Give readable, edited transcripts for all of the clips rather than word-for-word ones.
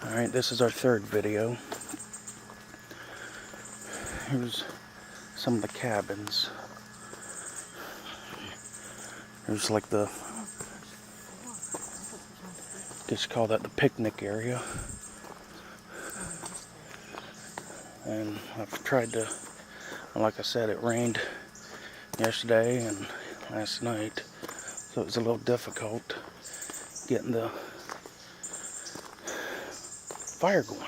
Alright, this is our third video. Here's some of the cabins. There's like the, I guess you call that the picnic area. And I've tried to, like I said, it rained yesterday and last night, so it was a little difficult getting the fire going.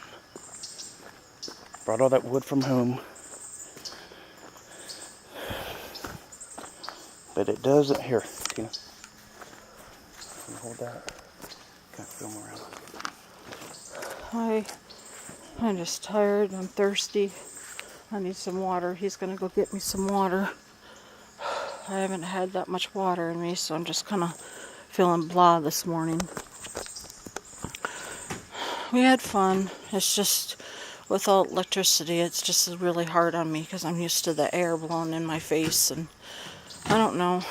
Brought all that wood from home, but it doesn't. Here, Tina, can you hold that? Kind of film around. Hi, I'm just tired. I'm thirsty. I need some water. He's gonna go get me some water. I haven't had that much water in me, so I'm just kind of feeling blah this morning. We had fun. It's just without electricity, it's just really hard on me because I'm used to the air blowing in my face, and I don't know.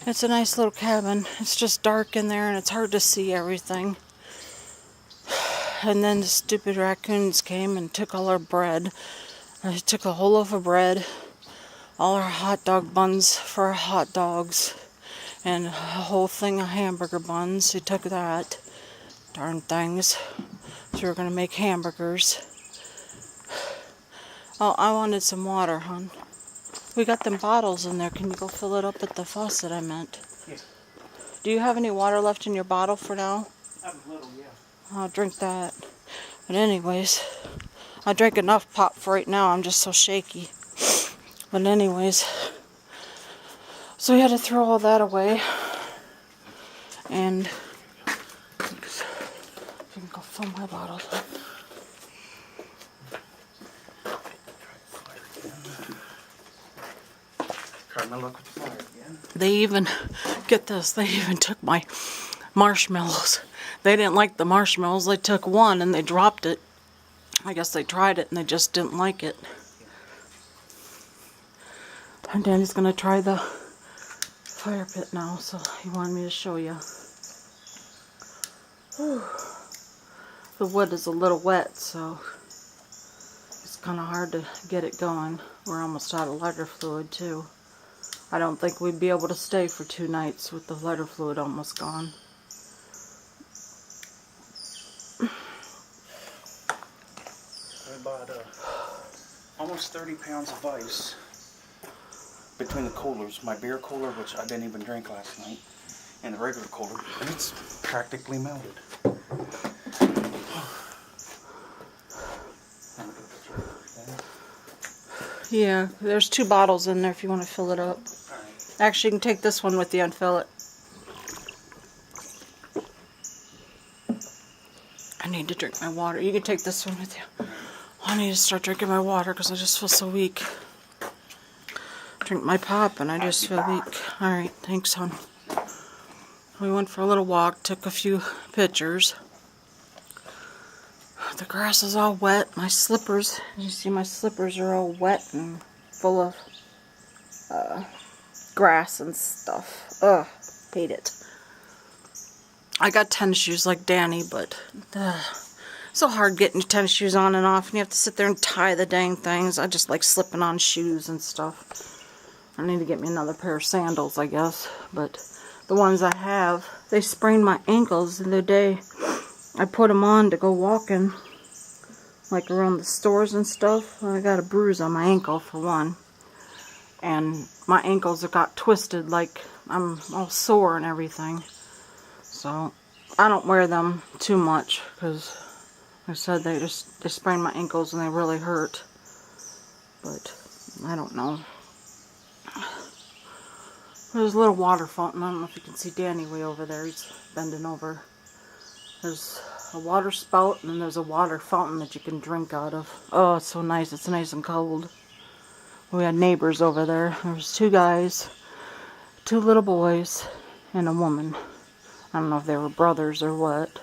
It's a nice little cabin. It's just dark in there and it's hard to see everything. And then the stupid raccoons came and took all our bread. They took a whole loaf of bread, all our hot dog buns for our hot dogs, and a whole thing of hamburger buns. They took that. Darn things. So we were going to make hamburgers. Oh, I wanted some water, hon. We got them bottles in there. Can you go fill it up at the faucet, I meant? Yeah. Do you have any water left in your bottle for now? I have a little, yeah. I'll drink that. But anyways, I drank enough pop for right now. I'm just so shaky. But anyways, so we had to throw all that away. And you can go fill my bottles up. Try my luck with the fire again. They even, get this, they even took my marshmallows. They didn't like the marshmallows. They took one and they dropped it. I guess they tried it and they just didn't like it. And Danny's going to try the fire pit now, so he wanted me to show you. Whew. The wood is a little wet, so it's kind of hard to get it going. We're almost out of lighter fluid too. I don't think we'd be able to stay for 2 nights with the lighter fluid almost gone. I bought almost 30 pounds of ice between the coolers. My beer cooler, which I didn't even drink last night, and the regular cooler, and it's practically melted. Yeah, there's 2 bottles in there if you want to fill it up. Actually, you can take this one with you and fill it. I need to drink my water. You can take this one with you. I need to start drinking my water because I just feel so weak. Drink my pop and I just feel weak. Alright, thanks, hon. We went for a little walk, took a few pictures. The grass is all wet. My slippers, you see my slippers are all wet and full of grass and stuff. Ugh, hate it. I got tennis shoes like Danny, but it's so hard getting your tennis shoes on and off, and you have to sit there and tie the dang things. I just like slipping on shoes and stuff. I need to get me another pair of sandals, I guess, but the ones I have, they sprained my ankles the other day. I put them on to go walking, like around the stores and stuff. I got a bruise on my ankle for one. And my ankles have got twisted, like I'm all sore and everything. So I don't wear them too much because I said they sprained my ankles and they really hurt. But I don't know. There's a little water fountain. I don't know if you can see Danny way over there. He's bending over. There's a water spout and then there's a water fountain that you can drink out of. Oh, it's so nice. It's nice and cold. We had neighbors over there. There was 2 guys, 2 little boys, and a woman. I don't know if they were brothers or what,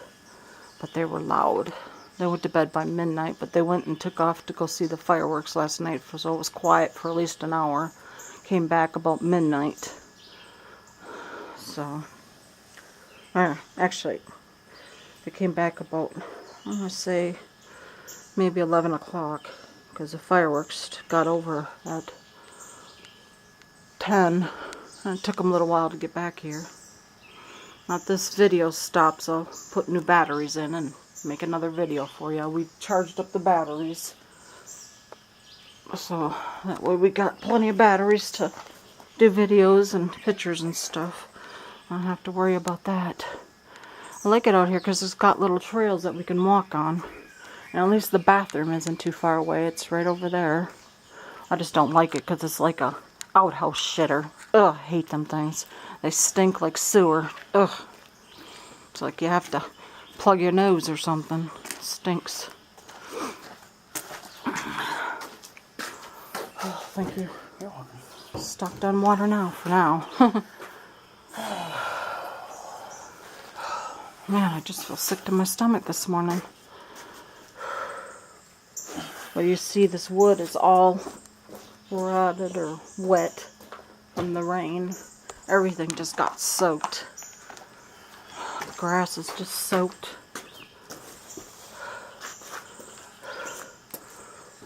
but they were loud. They went to bed by midnight, but they went and took off to go see the fireworks last night, so it was quiet for at least an hour. Came back about midnight. So, actually, they came back about I'm going to say maybe 11 o'clock, because the fireworks got over at 10, and it took them a little while to get back here. Now if this video stops, I'll put new batteries in and make another video for you. We charged up the batteries, so that way we got plenty of batteries to do videos and pictures and stuff. I don't have to worry about that. I like it out here because it's got little trails that we can walk on. And at least the bathroom isn't too far away. It's right over there. I just don't like it because it's like a outhouse shitter. Ugh, I hate them things. They stink like sewer. Ugh. It's like you have to plug your nose or something. It stinks. Oh, thank you. You're welcome. Stocked on water now, for now. Man, I just feel sick to my stomach this morning. Well, you see this wood is all rotted or wet from the rain. Everything just got soaked. The grass is just soaked.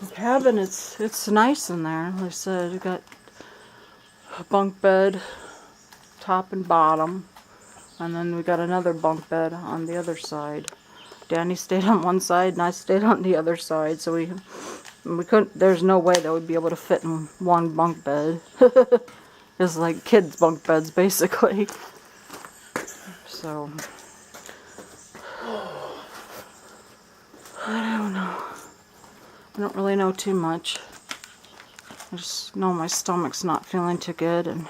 The cabin, it's nice in there. Like I said, you got a bunk bed, top and bottom. And then we got another bunk bed on the other side. Danny stayed on one side and I stayed on the other side. So we couldn't, there's no way that we'd be able to fit in one bunk bed. It's like kids' bunk beds basically. So, I don't know. I don't really know too much. I just know my stomach's not feeling too good, and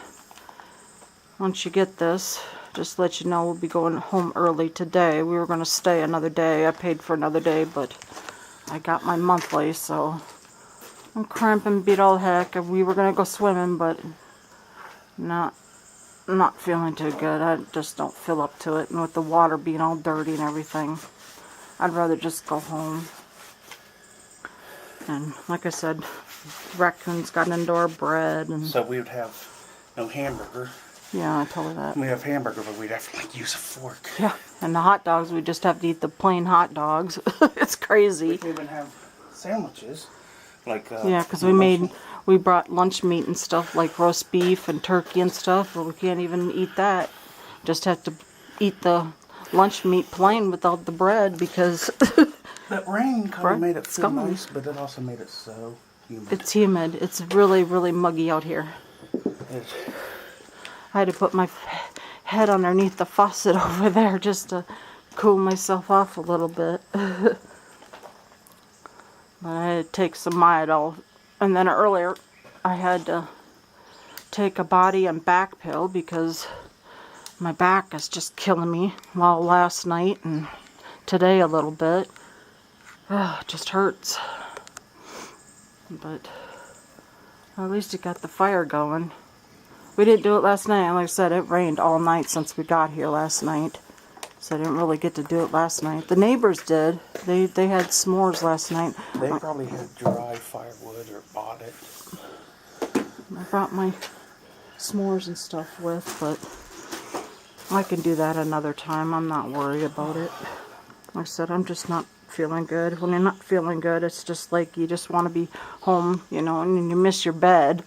once you get this, just let you know we'll be going home early today. We were going to stay another day. I paid for another day, but I got my monthly, so I'm cramping beat all heck. We were going to go swimming, but not feeling too good. I just don't feel up to it, and with the water being all dirty and everything, I'd rather just go home. And like I said, raccoons got into our bread, and So we would have no hamburger. yeah, I told her that. We have hamburger, but we'd have to like use a fork. Yeah, and the hot dogs, we just have to eat the plain hot dogs. It's We crazy. can even have sandwiches, like Yeah, because we brought lunch meat and stuff like roast beef and turkey and stuff, but we can't even eat that. Just have to eat the lunch meat plain without the bread because that rain kind Right, of made it it's feel coming. nice, but it also made it so humid. it's humid. It's really, really muggy out here. It's- I had to put my head underneath the faucet over there just to cool myself off a little bit. But I had to take some Midol. And then earlier I had to take a body and back pill because my back is just killing me. Well, last night and today a little bit. It just hurts. But at least it got the fire going. We didn't do it last night, and like I said, it rained all night since we got here last night. So I didn't really get to do it last night. The neighbors did. They had s'mores last night. They probably had dry firewood or bought it. I brought my s'mores and stuff with, but I can do that another time. I'm not worried about it. Like I said, I'm just not feeling good. When you're not feeling good, it's just like you just want to be home, you know, and you miss your bed.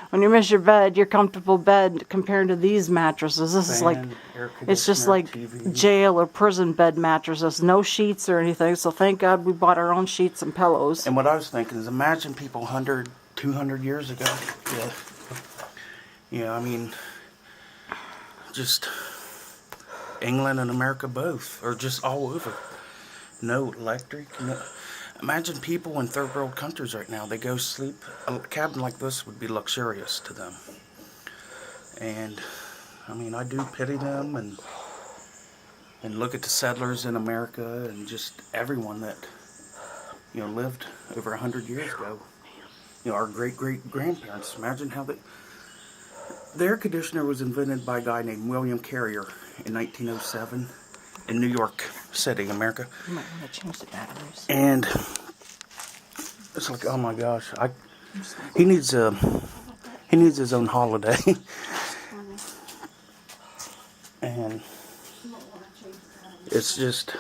When you miss your bed, your comfortable bed compared to these mattresses, this is like, Fan, air it's just conditioner, like TV. jail or prison bed mattresses. No sheets or anything, so thank God we bought our own sheets and pillows. And what I was thinking is, imagine people 100, 200 years ago. Yeah. Yeah, I mean, just England and America both, or just all over. No electric. No. Imagine people in third world countries right now. They go sleep. A cabin like this would be luxurious to them. And I mean, I do pity them and look at the settlers in America and just everyone that lived over 100 years ago. Our great-great-grandparents. Imagine how the air conditioner was invented by a guy named William Carrier in 1907 in New York City, America. You might want to change the batteries. And it's like, oh my gosh, he needs his own holiday. And it's just,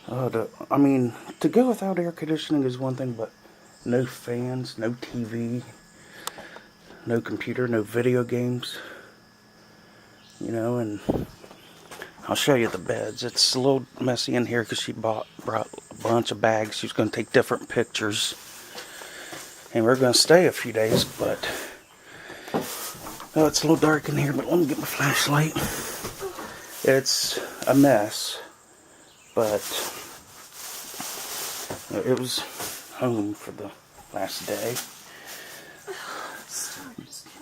I mean, to go without air conditioning is one thing, but no fans, no TV, no computer, no video games. You know, and I'll show you the beds. It's a little messy in here because she brought a bunch of bags. She was going to take different pictures. And we're going to stay a few days, but... Oh, it's a little dark in here, but let me get my flashlight. It's a mess, but it was home for the last day.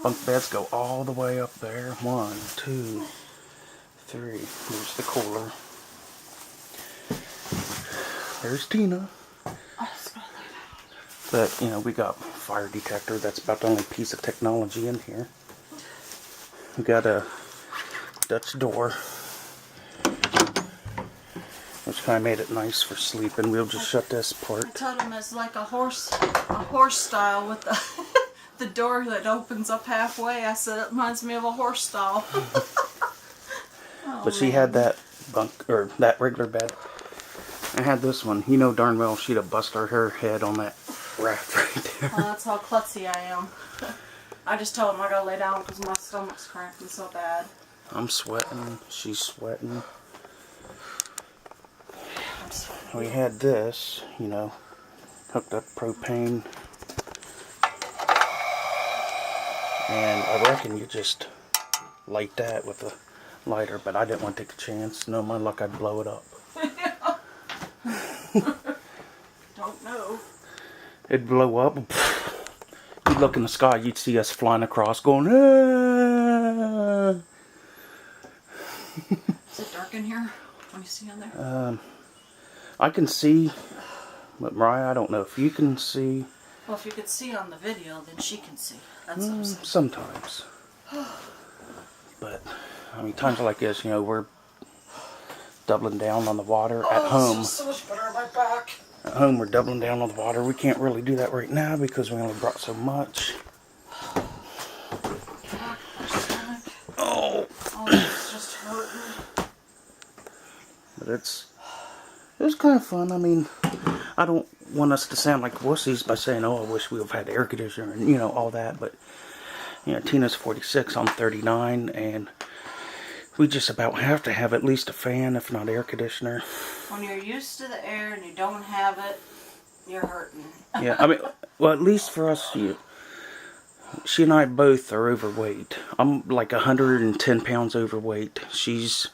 Bunk beds go all the way up there. 1, 2, 3. Here's the cooler. There's Tina. But, you know, we got fire detector. That's about the only piece of technology in here. We got a Dutch door, which kind of made it nice for sleeping. We'll just shut this part. I told him it's like a horse style with the the door that opens up halfway. I said it reminds me of a horse style. But she had that bunk, or that regular bed. I had this one. You know darn well she'd have busted her head on that raft right there. Well, that's how klutzy I am. I just told him I gotta lay down because my stomach's cramping so bad. I'm sweating. She's sweating. I'm sweating. We had this, you know, hooked up propane. And I reckon you just light that with a lighter, but I didn't want to take a chance. No, my luck, I'd blow it up. Don't know. It'd blow up. You'd look in the sky, you'd see us flying across going, ah! Is it dark in here? Can you see in there? I can see, but Mariah, I don't know if you can see. Well, if you could see on the video, then she can see. That's what I'm saying. Sometimes. But, I mean, times like this, you know, we're doubling down on the water at home. This is so much better on my back. At home, we're doubling down on the water. We can't really do that right now because we only brought so much. Oh! Oh, it's just hurting. But it was kind of fun. I mean, I don't want us to sound like wussies by saying, oh, I wish we would have had air conditioner and, you know, all that. But, you know, Tina's 46, I'm 39, and we just about have to have at least a fan, if not air conditioner. When you're used to the air and you don't have it, you're hurting. Yeah, I mean, well, at least for us, she and I both are overweight. I'm like 110 pounds overweight. She's,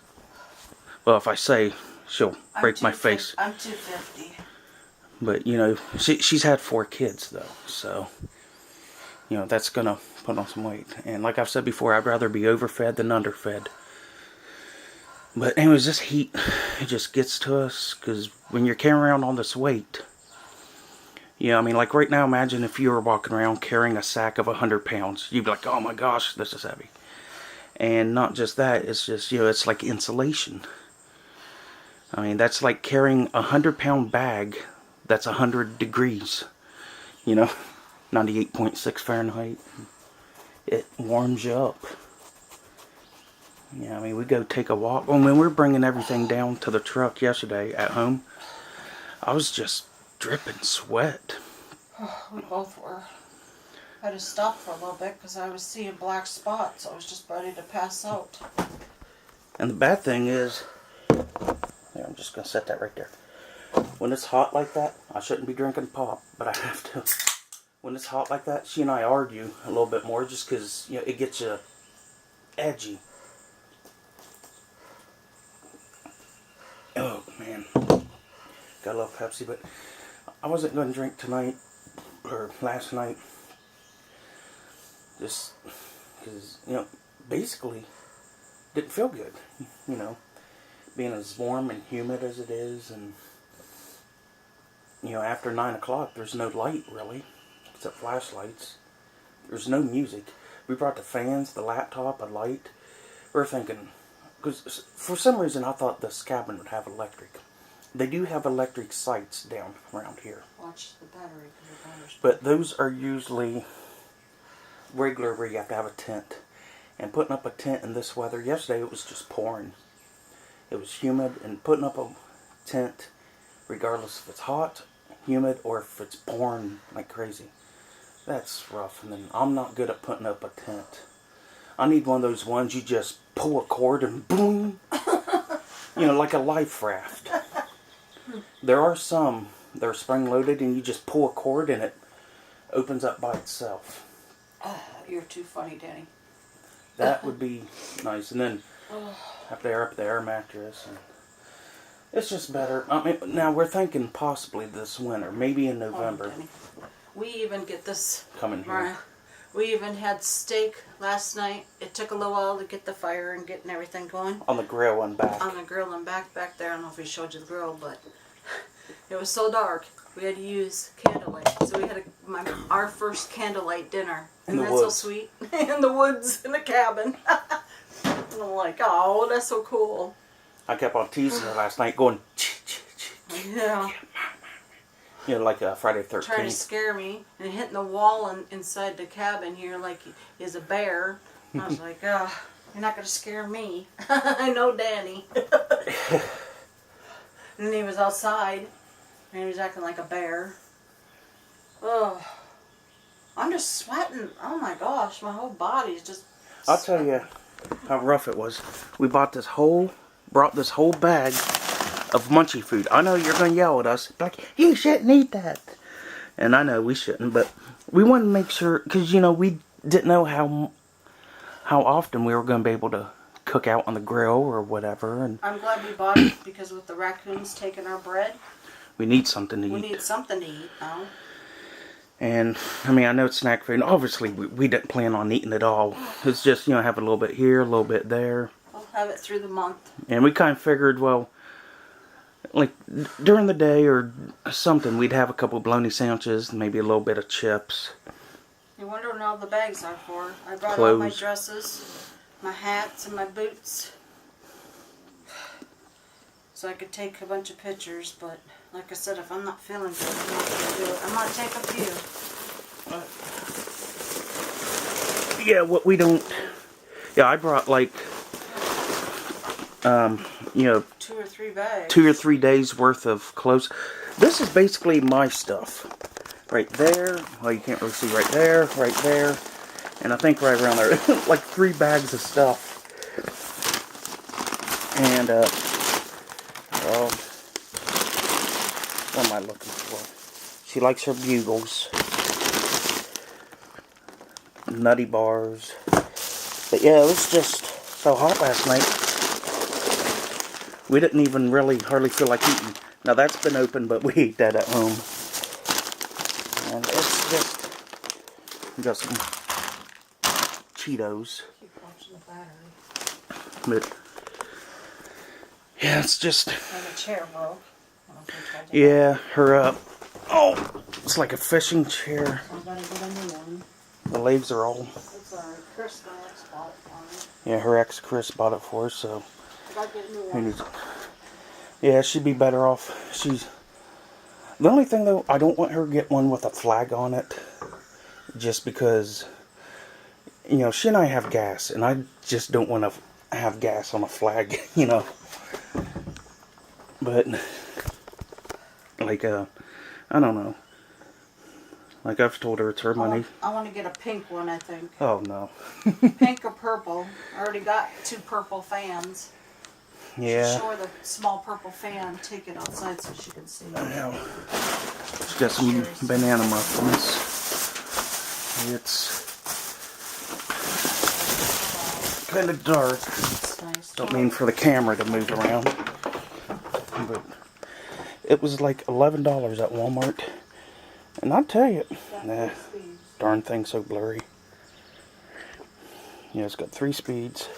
well, if I say, she'll break my face. I'm 250. But, you know, she's had 4 kids, though. So, you know, that's going to put on some weight. And like I've said before, I'd rather be overfed than underfed. But anyways, this heat, it just gets to us. Because when you're carrying around all this weight, you know, I mean, like right now, imagine if you were walking around carrying a sack of 100 pounds. You'd be like, oh my gosh, this is heavy. And not just that, it's just, you know, it's like insulation. I mean, that's like carrying a 100-pound bag that's 100 degrees. You know, 98.6 Fahrenheit. It warms you up. Yeah, I mean, we go take a walk. When we were bringing everything down to the truck yesterday at home, I was just dripping sweat. We both were. I just stopped for a little bit because I was seeing black spots. I was just ready to pass out. And the bad thing is, here, I'm just going to set that right there. When it's hot like that, I shouldn't be drinking pop, but I have to. When it's hot like that, she and I argue a little bit more just because, you know, it gets you edgy. Oh, man. Gotta love Pepsi, but I wasn't going to drink tonight, or last night. Just because, you know, basically didn't feel good, you know. Being as warm and humid as it is, and, you know, after 9 o'clock, there's no light, really, except flashlights. There's no music. We brought the fans, the laptop, a light. We're thinking, because for some reason I thought this cabin would have electric. They do have electric sites down around here. Watch the battery. But those are usually regular where you have to have a tent. And putting up a tent in this weather, yesterday it was just pouring. It was humid, and putting up a tent regardless if it's hot, humid, or if it's pouring like crazy. That's rough. And then I'm not good at putting up a tent. I need one of those ones you just pull a cord and boom. You know, like a life raft. There are some that are spring loaded and you just pull a cord and it opens up by itself. You're too funny, Danny. That would be nice. And then up the air mattress. And it's just better. I mean, now we're thinking possibly this winter, maybe in November. We even get this coming here. Mariah, we even had steak last night. It took a little while to get the fire and getting everything going. On the grill and back. On the grill and back there. I don't know if we showed you the grill, but it was so dark. We had to use candlelight. So we had our first candlelight dinner. And that's so sweet. In the woods, in the cabin. And I'm like, oh, that's so cool. I kept on teasing her last night, going, yeah. You know, like a Friday 13th. Trying to scare me and hitting the wall inside the cabin here like he's a bear. I was like, you're not going to scare me. I know Danny. And then he was outside and he was acting like a bear. Oh, I'm just sweating. Oh my gosh, my whole body is just I'll tell you how rough it was. We brought this whole bag of munchie food. I know you're going to yell at us, like, you shouldn't eat that. And I know we shouldn't, but we wanted to make sure, because, you know, we didn't know how often we were going to be able to cook out on the grill or whatever. And I'm glad we bought it, because with the raccoons taking our bread, we need something to eat. We need something to eat now. And, I mean, I know it's snack food. Obviously, we didn't plan on eating it all. It's just, you know, have a little bit here, a little bit there. We'll have it through the month. And we kind of figured, well, like, during the day or something, we'd have a couple of bologna sandwiches, maybe a little bit of chips. You wonder what all the bags are for. I brought Clothes. all my dresses, my hats, and my boots. So I could take a bunch of pictures, but like I said, if I'm not feeling good, I'm not going to do it. I might take a few. Yeah, what we don't... Yeah, I brought, like, you know... 2 or 3 bags. 2 or 3 days worth of clothes. This is basically my stuff. Right there. Well, you can't really see right there. And I think right around there. Like 3 bags of stuff. And, what am I looking for? She likes her bugles. Nutty bars. But yeah, it was just so hot last night. We didn't even really hardly feel like eating. Now that's been open, but we ate that at home. And it's just, we got some Cheetos. Keep watching the battery. But yeah, it's just. And a chair broke. Yeah, her it's like a fishing chair. I gotta get a new one. The legs are all. It's alright. Chris bought it for me. Yeah, her ex Chris bought it for us, so. I gotta get a new one. Yeah, she'd be better off. The only thing though, I don't want her to get one with a flag on it, just because, you know, she and I have gas, and I just don't want to have gas on a flag, you know. But like, I don't know. Like I've told her it's her money. I want to get a pink one, I think. Oh no. Pink or purple. I already got 2 purple fans. Yeah. Show her the small purple fan. Take it outside so she can see. I know. She's got some banana muffins. It's kind of dark. It's nice. Don't mean for the camera to move around. But it was like $11 at Walmart. And I'll tell you, darn thing's so blurry. Yeah, it's got 3 speeds.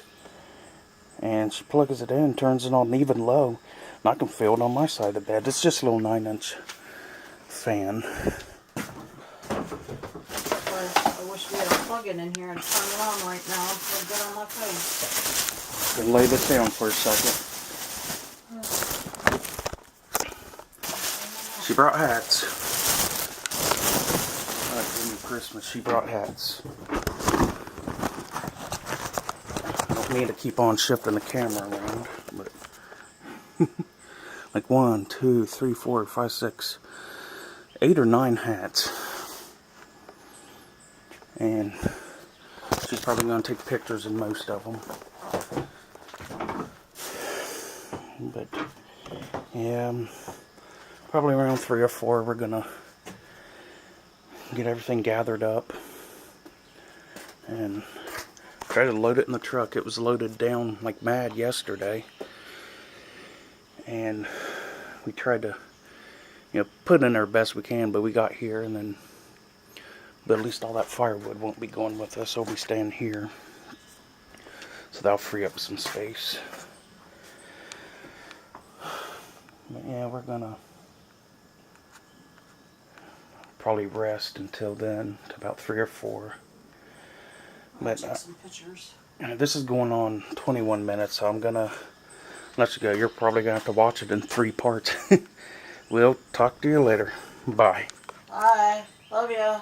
And she plugs it in, turns it on even low. And I can feel it on my side of the bed. It's just a little 9-inch fan. I wish we had a plug-in in here and turn it on right now. It'll get on my face. I'm gonna lay this down for a second. She brought hats. Christmas, she brought hats. I don't mean to keep on shifting the camera around, but like 1, 2, 3, 4, 5, 6, 8 or 9 hats. And she's probably going to take pictures in most of them. But yeah, probably around 3 or 4 we're going to get everything gathered up and try to load it in the truck. It was loaded down like mad yesterday. And we tried to, put in there best we can, but we got here and then, but at least all that firewood won't be going with us. It'll be staying here. So that'll free up some space. But yeah, we're gonna probably rest until then, to about 3 or 4. But take some pictures. This is going on 21 minutes, so I'm gonna let you go. You're probably gonna have to watch it in 3 parts. We'll talk to you later. Bye. Bye. Love you.